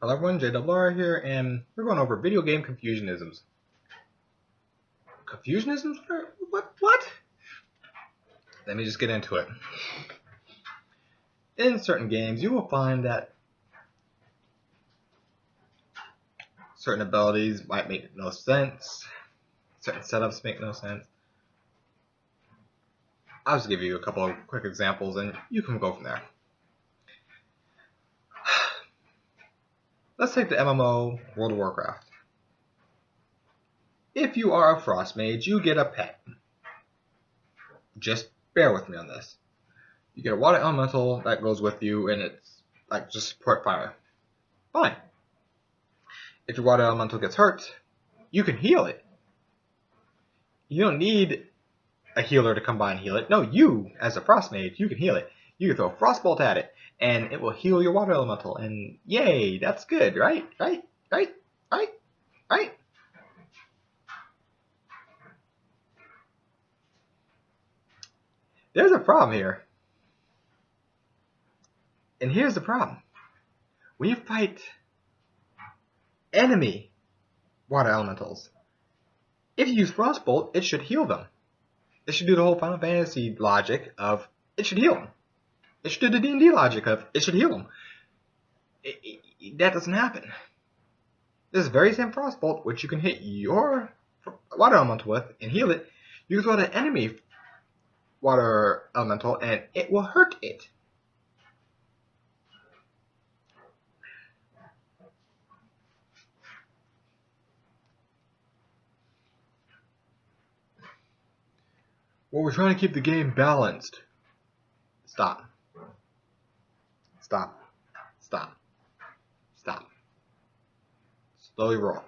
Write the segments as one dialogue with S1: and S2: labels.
S1: Hello everyone, JRR here, and we're going over video game confusionisms. Confusionisms? What? Let me just get into it. In certain games, you will find that certain abilities might make no sense, certain setups make no sense. I'll just give you a couple of quick examples and you can go from there. Let's take the MMO World of Warcraft. If you are a Frost Mage, you get a pet. Just bear with me on this. You get a water elemental that goes with you, and it's like just support fire. Fine. If your water elemental gets hurt, you can heal it. You don't need a healer to come by and heal it. No, you, as a Frost Mage, you can heal it. You can throw a Frostbolt at it, and it will heal your water elemental. And yay, that's good, right? Right? There's a problem here. And here's the problem. When you fight enemy water elementals, if you use Frostbolt, it should heal them. It should do the whole Final Fantasy logic of it should heal them. It should do the D&D logic of it should heal them. That doesn't happen. This very same Frostbolt, which you can hit your water elemental with and heal it, you can throw the enemy water elemental and it will hurt it. Well, we're trying to keep the game balanced. Stop. Slowly roll.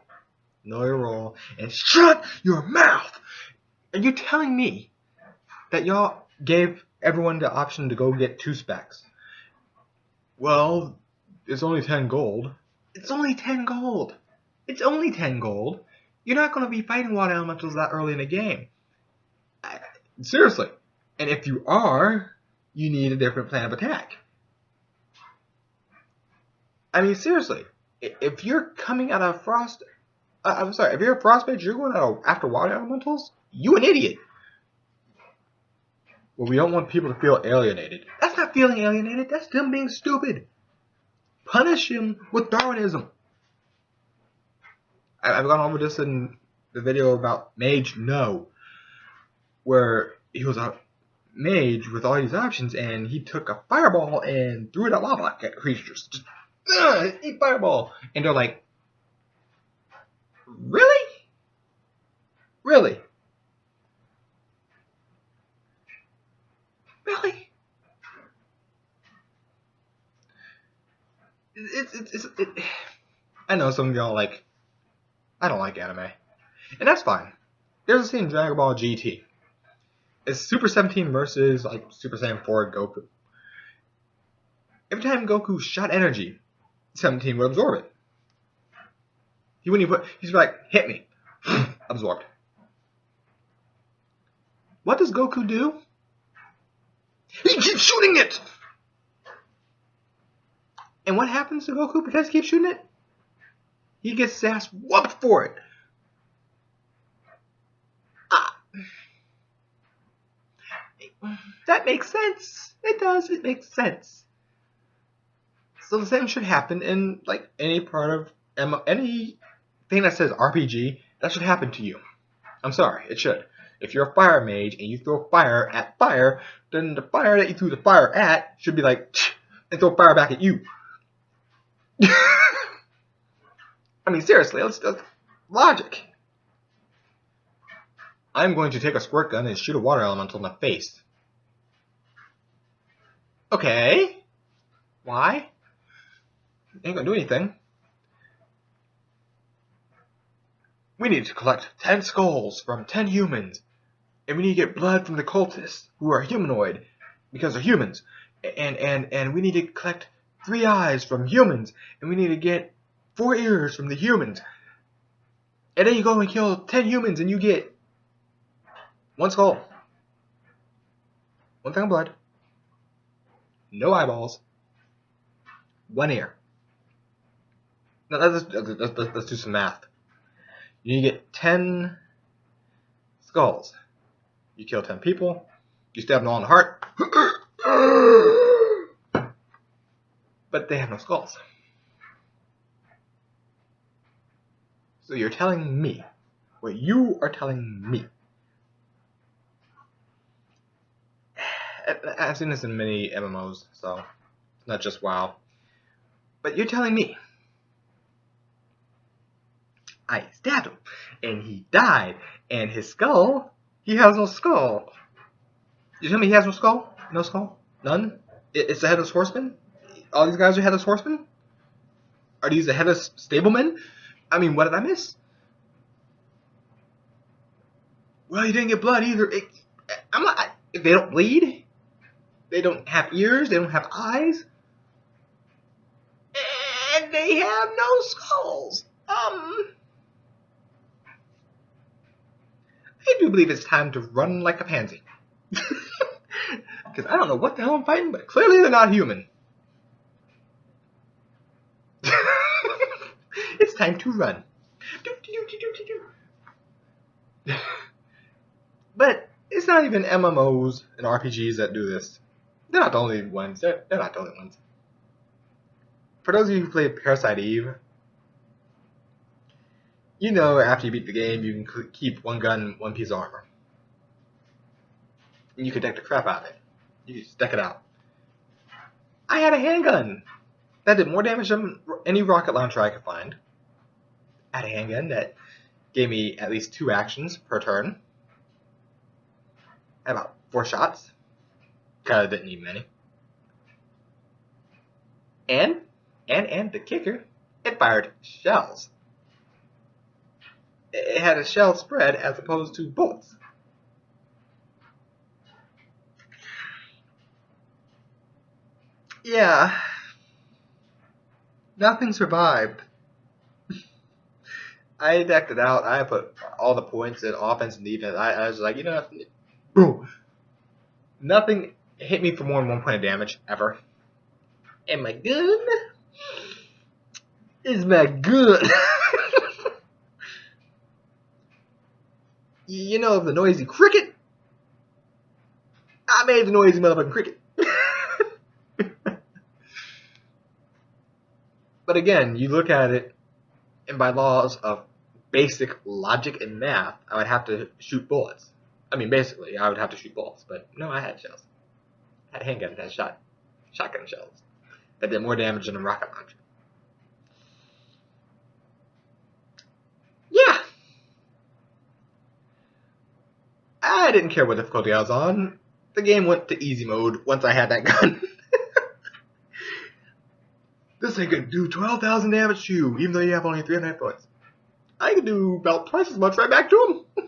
S1: And shut your mouth! Are you telling me that y'all gave everyone the option to go get 2 specs? Well, it's only 10 gold. It's only 10 gold. You're not going to be fighting water elementals that early in the game. Seriously. And if you are, you need a different plan of attack. I mean, seriously. If you're coming out of Frost... if you're a Frost Mage, you're going out after water elementals? You an idiot. Well, we don't want people to feel alienated. That's not feeling alienated. That's them being stupid. Punish him with Darwinism. I've gone over this in the video about Mage No, where he was a mage with all these options, and he took a fireball and threw it at lava creatures. Just, eat fireball. And they're like, really? Really? Really? I know some of y'all like, I don't like anime. And that's fine. There's a scene in Dragon Ball GT. It's Super 17 versus like Super Saiyan 4 Goku. Every time Goku shot energy, 17 would absorb it. He's like, hit me. Absorbed. What does Goku do? He keeps shooting it! And what happens to Goku because he keeps shooting it? He gets his ass whooped for it. That makes sense. It does. It makes sense. So the same should happen in like any part of anything that says RPG. That should happen to you. I'm sorry. It should. If you're a fire mage and you throw fire at fire, then the fire that you threw the fire at should be like and throw fire back at you. I mean, seriously, let's logic. I'm going to take a squirt gun and shoot a water elemental in the face. Okay. Why? Ain't gonna do anything. We need to collect 10 skulls from 10 humans. And we need to get blood from the cultists who are humanoid because they're humans. And we need to collect 3 eyes from humans. And we need to get 4 ears from the humans. And then you go and kill 10 humans and you get 1 skull. 1 thing of blood. No eyeballs. 1 ear. Now, let's do some math. You get 10 skulls. You kill 10 people. You stab them all in the heart. But they have no skulls. So you're telling me, what you are telling me. I've seen this in many MMOs, so it's not just WoW. But you're telling me I stabbed him, and he died, and his skull, he has no skull. You tell me he has no skull? No skull? None? It's the headless horseman? All these guys are headless horsemen? Are these the headless stablemen? I mean, what did I miss? Well, you didn't get blood either. I'm not. If they don't bleed, they don't have ears, they don't have eyes, and they have no skulls. I do believe it's time to run like a pansy. Because I don't know what the hell I'm fighting, but clearly they're not human. It's time to run. But it's not even MMOs and RPGs that do this. They're not the only ones. They're not the only ones. For those of you who played Parasite Eve, you know after you beat the game, you can keep one gun, one piece of armor. And you can deck the crap out of it. You can just deck it out. I had a handgun that did more damage than any rocket launcher I could find. I had a handgun that gave me at least 2 actions per turn. I had about 4 shots. Kinda didn't need many. And the kicker, it fired shells. It had a shell spread as opposed to bullets. Yeah. Nothing survived. I decked it out. I put all the points in offense and defense. I was like, you know, boom. Nothing hit me for more than 1 point of damage ever. And my gun is my good. You know the noisy cricket? I made the noisy motherfucking cricket. But again, you look at it, and by laws of basic logic and math, I would have to shoot bullets. I mean, basically, I would have to shoot bullets. But no, I had shells. I had handguns that shot shotgun shells that did more damage than a rocket launcher. Yeah. I didn't care what difficulty I was on. The game went to easy mode once I had that gun. This thing could do 12,000 damage to you, even though you have only 300 hit points. I could do about twice as much right back to him.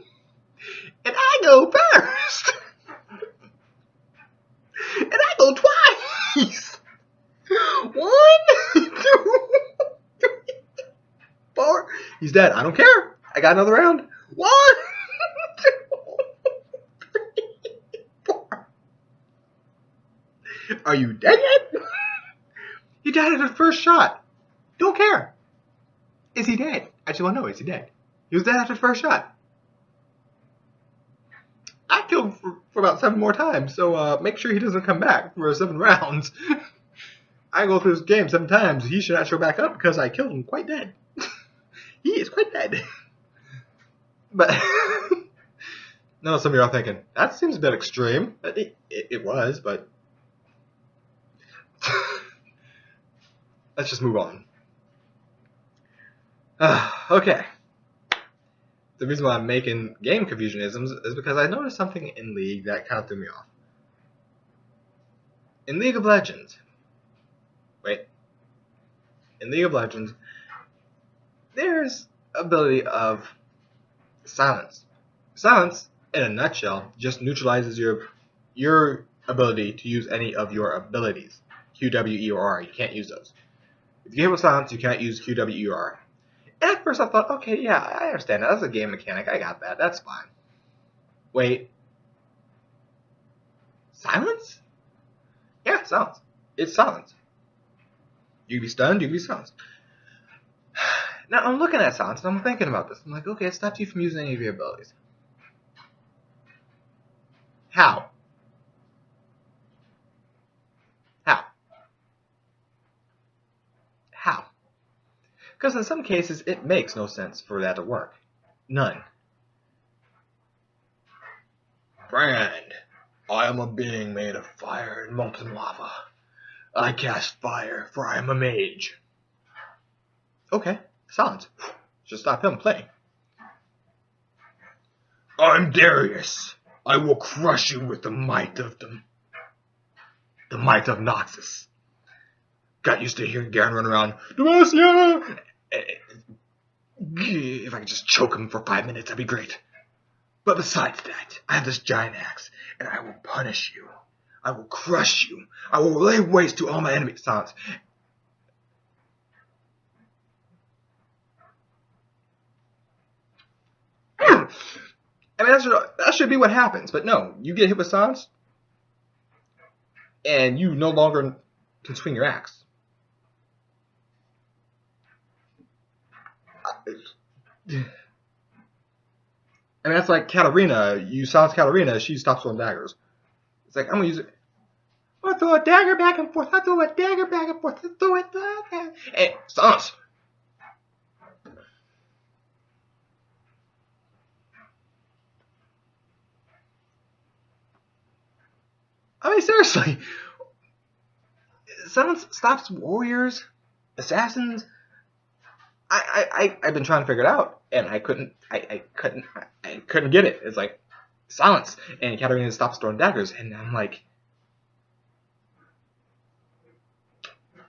S1: And I go first. And I go twice. 1, 2, 3, 4. He's dead. I don't care. I got another round. 1, 2, 3, 4. Are you dead yet? He died at the first shot. Don't care. Is he dead? I just want to know, is he dead? He was dead after the first shot. I killed him for about 7 more times, so make sure he doesn't come back for 7 rounds. I go through this game 7 times. He should not show back up because I killed him quite dead. He is quite dead. But no, some of you are thinking, that seems a bit extreme. It was, but let's just move on. Okay. The reason why I'm making game confusionisms is because I noticed something in League that kind of threw me off. In League of Legends, there's ability of silence. Silence, in a nutshell, just neutralizes your ability to use any of your abilities. Q, W, E, or R. You can't use those. If you hit with silence, you can't use Q, W, E, or R. And at first I thought, okay, yeah, I understand that. That's a game mechanic. I got that. That's fine. Wait. Silence? Yeah, silence. It's silence. You can be stunned, you can be silenced. Now I'm looking at Silence and I'm thinking about this. I'm like, okay, it stops you from using any of your abilities. How? How? How? Because in some cases, it makes no sense for that to work. None. Brand, I am a being made of fire and molten lava. I cast fire, for I am a mage. Okay, Silence. Should stop him playing. I'm Darius. I will crush you with the might of them. The might of Noxus. Got used to hearing Garen run around, Demacia! If I could just choke him for 5 minutes, that'd be great. But besides that, I have this giant axe, and I will punish you. I will crush you. I will lay waste to all my enemies. Silence. I mean, that should be what happens, but no. You get hit with silence, and you no longer can swing your axe. I mean, that's like Katarina. You silence Katarina, she stops throwing daggers. It's like, I'm going to use it. I'm going to throw a dagger back and forth. I throw a dagger back and forth. I throw it back. Hey, silence. I mean, seriously. Silence stops warriors, assassins. I've been trying to figure it out, and I couldn't get it. It's like silence, and Katarina stops throwing daggers, and I'm like,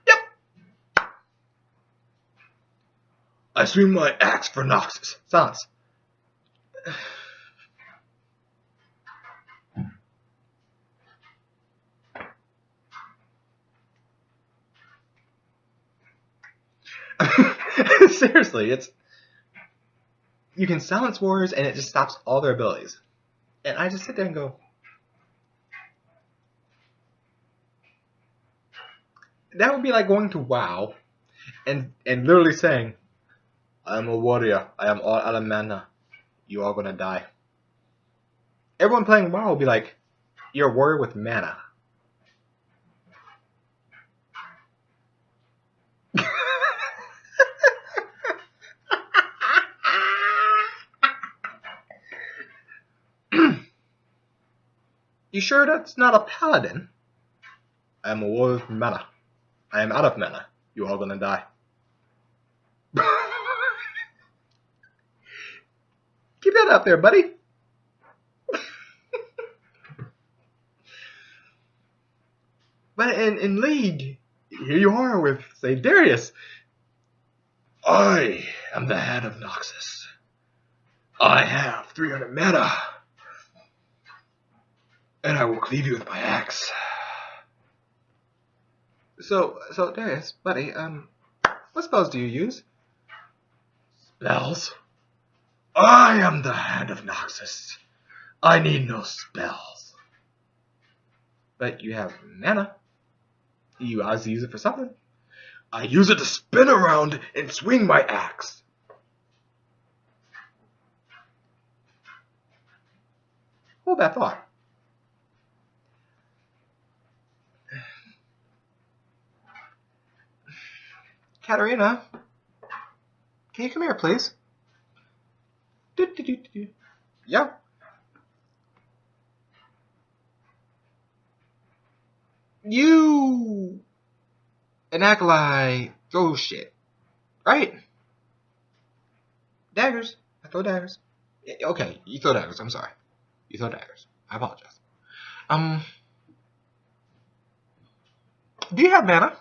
S1: yep. I swing my axe for Noxus. Silence. Seriously, you can silence warriors and it just stops all their abilities. And I just sit there and go, that would be like going to WoW and literally saying, I am a warrior, I am all out of mana, you are gonna die. Everyone playing WoW will be like, you're a warrior with mana. You sure that's not a paladin? I am a warrior with mana. I am out of mana. You are gonna die. Keep that up there, buddy. But in League, here you are with, say, Darius. I am the head of Noxus. I have 300 mana. And I will cleave you with my axe. So Darius, buddy, what spells do you use? Spells? I am the hand of Noxus. I need no spells. But you have mana. You obviously use it for something. I use it to spin around and swing my axe. Hold that thought. Katarina, can you come here, please? Yeah. You, an acolyte, throw shit, right? Daggers. I throw daggers. Okay, you throw daggers. I'm sorry. You throw daggers. I apologize. Do you have mana?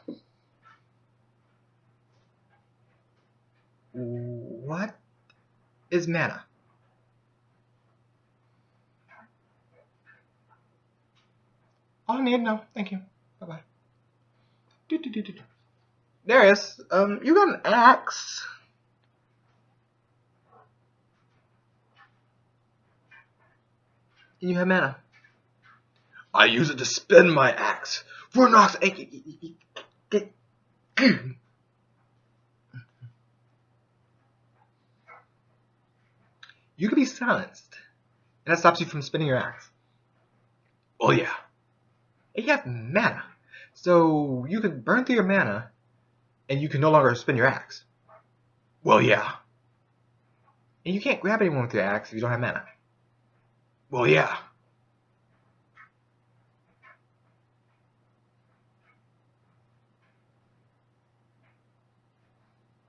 S1: What is mana? All I need, no. Thank you. Bye-bye. Darius, you got an axe. And you have mana. I use it to spin my axe for Nox. you can be silenced. And that stops you from spinning your axe. Oh yeah. And you have mana. So you can burn through your mana and you can no longer spin your axe. Well yeah. And you can't grab anyone with your axe if you don't have mana. Well yeah.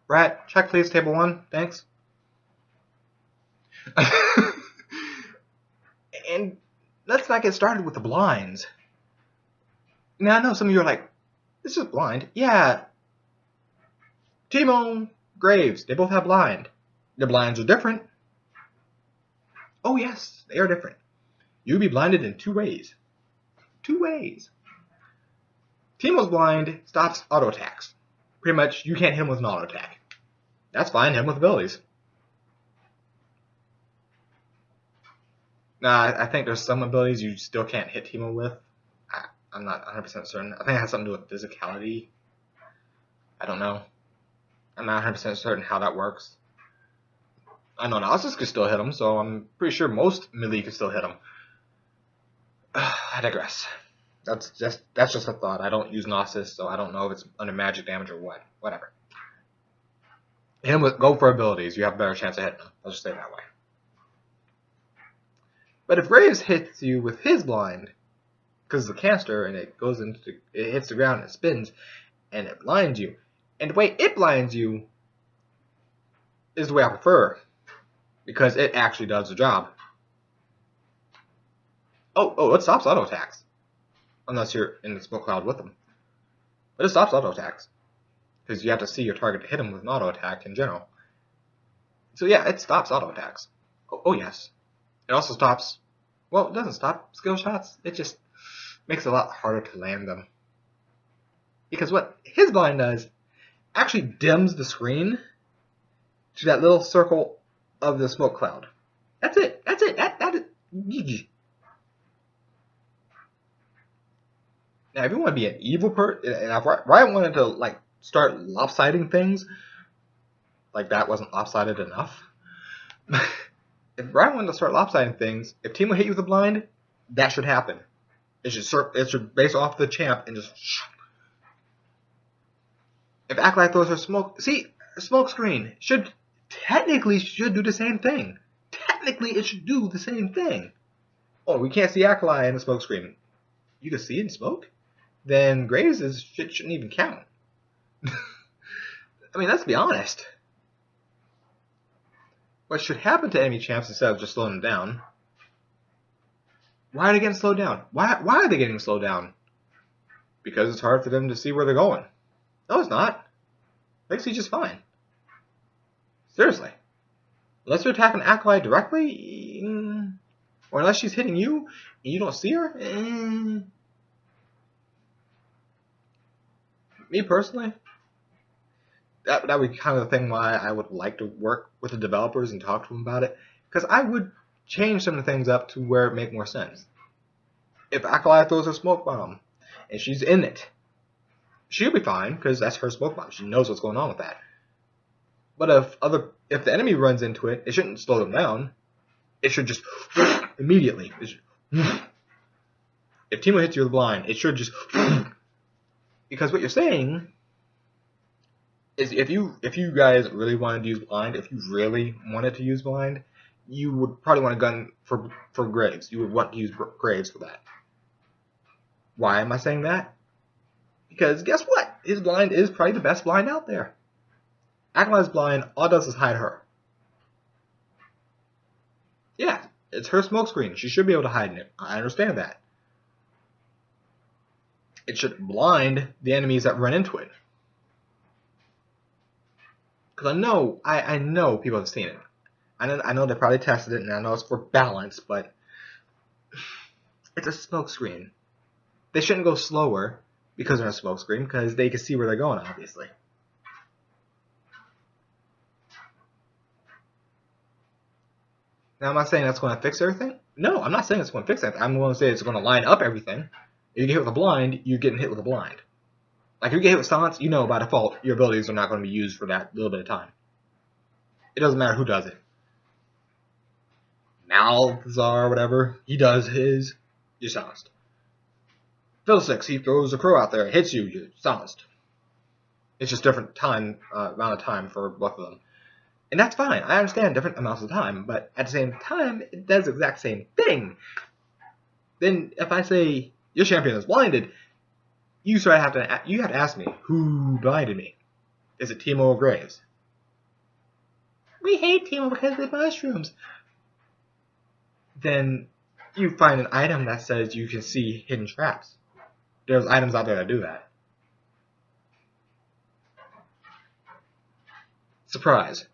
S1: Rat, check please, table 1, thanks. And let's not get started with the blinds. Now I know some of you are like, this is blind. Yeah. Timo, Graves, they both have blind. The blinds are different. Oh yes, they are different. You'll be blinded in 2 ways. 2 ways. Timo's blind stops auto attacks. Pretty much, you can't hit him with an auto attack. That's fine, hit him with abilities. Nah, I think there's some abilities you still can't hit Timo with. I'm not 100% certain. I think it has something to do with physicality. I don't know. I'm not 100% certain how that works. I know Gnosis could still hit him, so I'm pretty sure most melee could still hit him. I digress. That's just a thought. I don't use Gnosis, so I don't know if it's under magic damage or what. Whatever. Go for abilities. You have a better chance of hitting him. I'll just say it that way. But if Graves hits you with his blind, because it's a caster and it hits the ground and it spins, and it blinds you, and the way it blinds you is the way I prefer, because it actually does the job. Oh, it stops auto attacks, unless you're in the smoke cloud with them. But it stops auto attacks, because you have to see your target to hit him with an auto attack in general. So yeah, it stops auto attacks. Oh yes. It also stops, well, it doesn't stop skill shots. It just makes it a lot harder to land them. Because what his blind does actually dims the screen to that little circle of the smoke cloud. That's it. That is. Now, if you want to be an evil person, and if Ryan wanted to like start lopsiding things, like that wasn't lopsided enough. If Ryan wanted to start lopsiding things, if Timo hit you with a blind, that should happen. It should base off the champ and just. If Acolyte throws her smoke, see, smoke screen technically should do the same thing. Technically, it should do the same thing. Oh, we can't see Acolyte in the smoke screen. You can see it in smoke? Then Graves' shit shouldn't even count. I mean, let's be honest. What should happen to enemy champs instead of just slowing them down? Why are they getting slowed down? Why are they getting slowed down? Because it's hard for them to see where they're going. No, it's not. They see just fine. Seriously. Unless you're attacking Acolyte directly, or unless she's hitting you and you don't see her. Me personally, that would be kind of the thing why I would like to work with the developers and talk to them about it, because I would change some of the things up to where it make more sense. If Acolyte throws a smoke bomb and she's in it, she'll be fine because that's her smoke bomb. She knows what's going on with that. But if the enemy runs into it, it shouldn't slow them down. It should just immediately. If Timo hits you with a blind, it should just. Because what you're saying is if you guys really wanted to use blind, if you really wanted to use blind, you would probably want a gun for Graves. You would want to use Graves for that. Why am I saying that? Because guess what? His blind is probably the best blind out there. Acolyte's blind, all it does is hide her. Yeah, it's her smokescreen. She should be able to hide in it. I understand that. It should blind the enemies that run into it. Because I know people have seen it. I know they probably tested it, and I know it's for balance, but it's a smokescreen. They shouldn't go slower because they're a smokescreen, because they can see where they're going, obviously. Now, am I saying that's going to fix everything? No, I'm not saying it's going to fix everything. I'm going to say it's going to line up everything. If you get hit with a blind, you're getting hit with a blind. Like, if you get hit with silence, you know by default your abilities are not going to be used for that little bit of time. It doesn't matter who does it. Alzar, whatever, he does his, you're silenced. Fiddlesticks, he throws a crow out there, hits you, you're silenced. It's just different time, amount of time for both of them. And that's fine. I understand different amounts of time, but at the same time, it does the exact same thing. Then if I say your champion is blinded, you have to ask me, who blinded me? Is it Teemo or Graves? We hate Teemo because of the mushrooms. Then you find an item that says you can see hidden traps. There's items out there that do that. Surprise.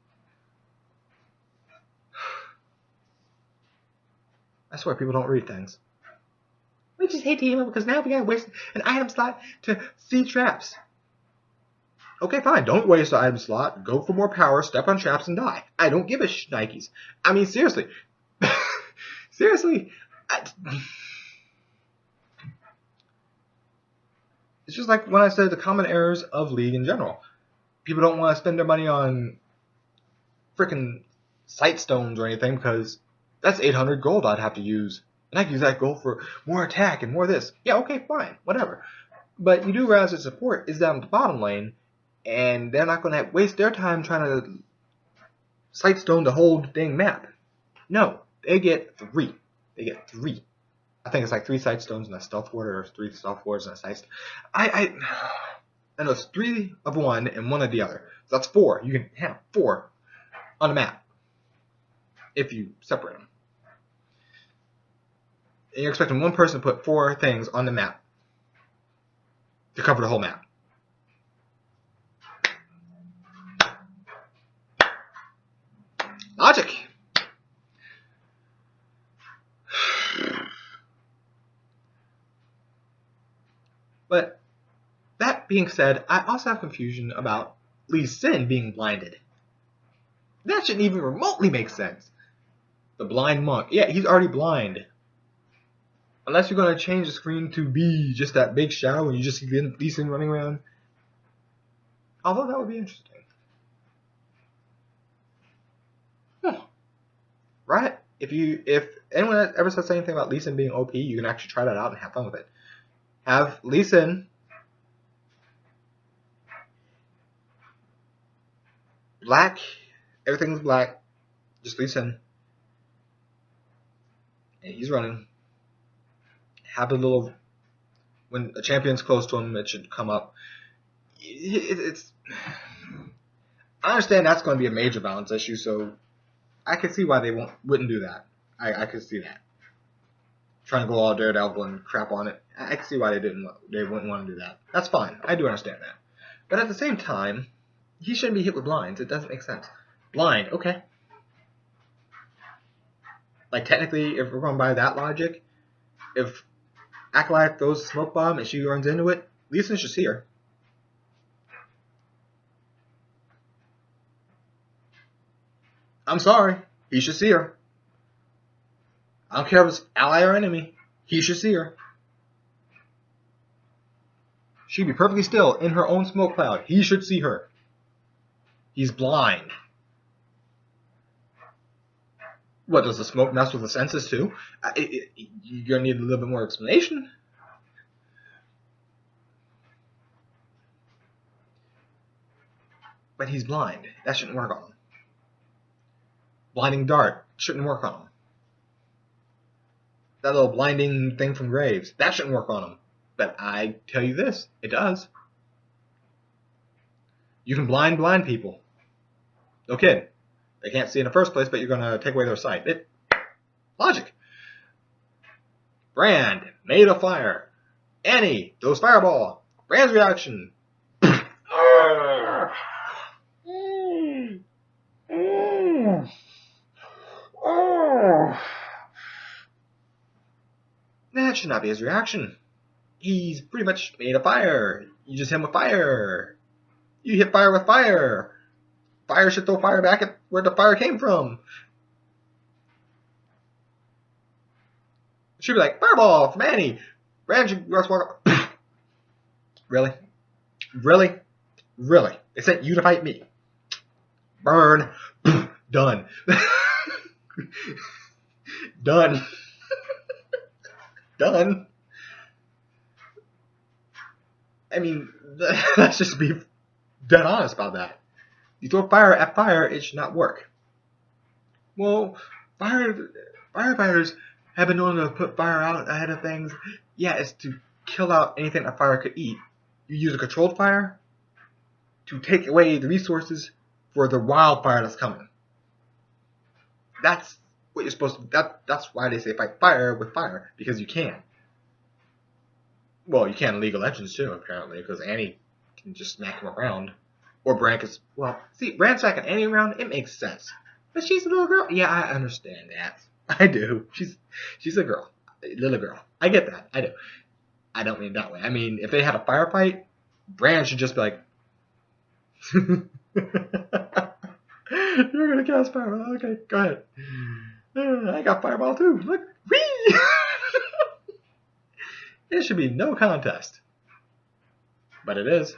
S1: I swear people don't read things. We just hate Teemo because now we gotta waste an item slot to see traps. Okay, fine. Don't waste the item slot. Go for more power, step on traps, and die. I don't give a shnikes. I mean, seriously. Seriously. It's just like when I said the common errors of League in general. People don't want to spend their money on freaking sight stones or anything because that's 800 gold I'd have to use. And I can use that gold for more attack and more this. Yeah, okay, fine. Whatever. But you do realize that support is down at the bottom lane. And they're not going to waste their time trying to sightstone the whole dang map. No, they get 3. They get 3. I think it's like 3 sightstones and a stealth ward, or 3 stealth wards and a sight. I know it's 3 of one and 1 of the other. So that's 4. You can have 4 on the map if you separate them. And you're expecting one person to put 4 things on the map to cover the whole map. Logic. But that being said, I also have confusion about Lee Sin being blinded. That shouldn't even remotely make sense. The blind monk. Yeah, he's already blind. Unless you're going to change the screen to be just that big shadow and you just see Lee Sin running around. Although that would be interesting. Right? If anyone ever says anything about Lee Sin being OP, you can actually try that out and have fun with it. Have Lee Sin black, everything's black, just Lee Sin. And he's running. Have a little, when a champion's close to him, it should come up. It's I understand that's going to be a major balance issue, so I can see why they wouldn't do that. I could see that. Trying to go all Daredevil and crap on it. I can see why they wouldn't want to do that. That's fine. I do understand that. But at the same time, he shouldn't be hit with blinds. It doesn't make sense. Blind, okay. Like technically, if we're going by that logic, if Acolyte throws a smoke bomb and she runs into it, Lee Sin should see her. I'm sorry. He should see her. I don't care if it's ally or enemy. He should see her. She'd be perfectly still in her own smoke cloud. He should see her. He's blind. What, does the smoke mess with the senses too? You're going to need a little bit more explanation. But he's blind. That shouldn't work on him. Blinding dart shouldn't work on him. That little blinding thing from Graves, that shouldn't work on him. But I tell you this, it does. You can blind people. No kidding. They can't see in the first place, but you're going to take away their sight. Logic. Brand, made of fire. Annie, throws fireball. Brand's reaction. That should not be his reaction. He's pretty much made of fire. You just hit him with fire. You hit fire with fire. Fire should throw fire back at where the fire came from. It should be like, fireball from Annie. Brand should just walk up. Really? Really? Really? They sent you to fight me. Burn. Done. Done. Done. I mean, let's just be dead honest about that. You throw fire at fire, it should not work. Well, firefighters have been known to put fire out ahead of things. Yeah, it's to kill out anything a fire could eat. You use a controlled fire to take away the resources for the wildfire that's coming. That's what you're supposed to. That's why they say fight fire with fire, because you can. Well, you can in League of Legends too, apparently, because Annie can just smack him around. Or Brank is, well, see, Brand smacking Annie around, it makes sense. But she's a little girl. Yeah, I understand that. I do. She's a girl. A little girl. I get that. I do. I don't mean that way. I mean, if they had a firefight, Brand should just be like, you're going to cast fireball. Okay, go ahead. I got fireball too. Look. Whee! It should be no contest. But it is.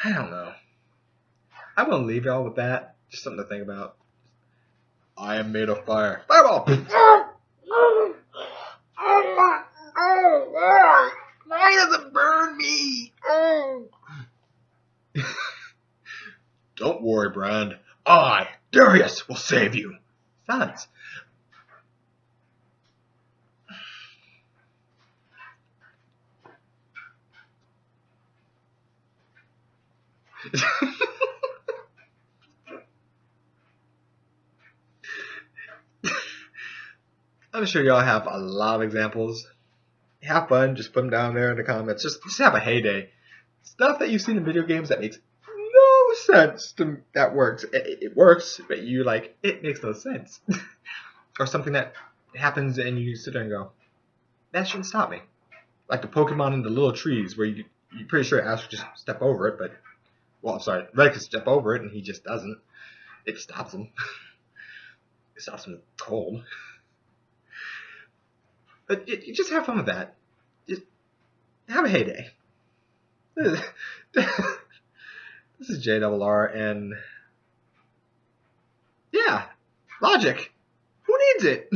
S1: I don't know. I'm going to leave y'all with that. Just something to think about. I am made of fire. Fireball! Why does it burn me? Don't worry, Brand. I, Darius, will save you. Silence. I'm sure y'all have a lot of examples. Have fun, just put them down there in the comments. Just have a heyday. Stuff that you've seen in video games that makes no sense that works. It works, but you like, it makes no sense. Or something that happens and you sit there and go, that shouldn't stop me. Like the Pokemon in the little trees where you're pretty sure Ash would just step over it, but, well, I'm sorry, Red could step over it and he just doesn't. It stops him. It stops him cold. But you just have fun with that. Just have a heyday. This is JRR, and yeah, logic. Who needs it?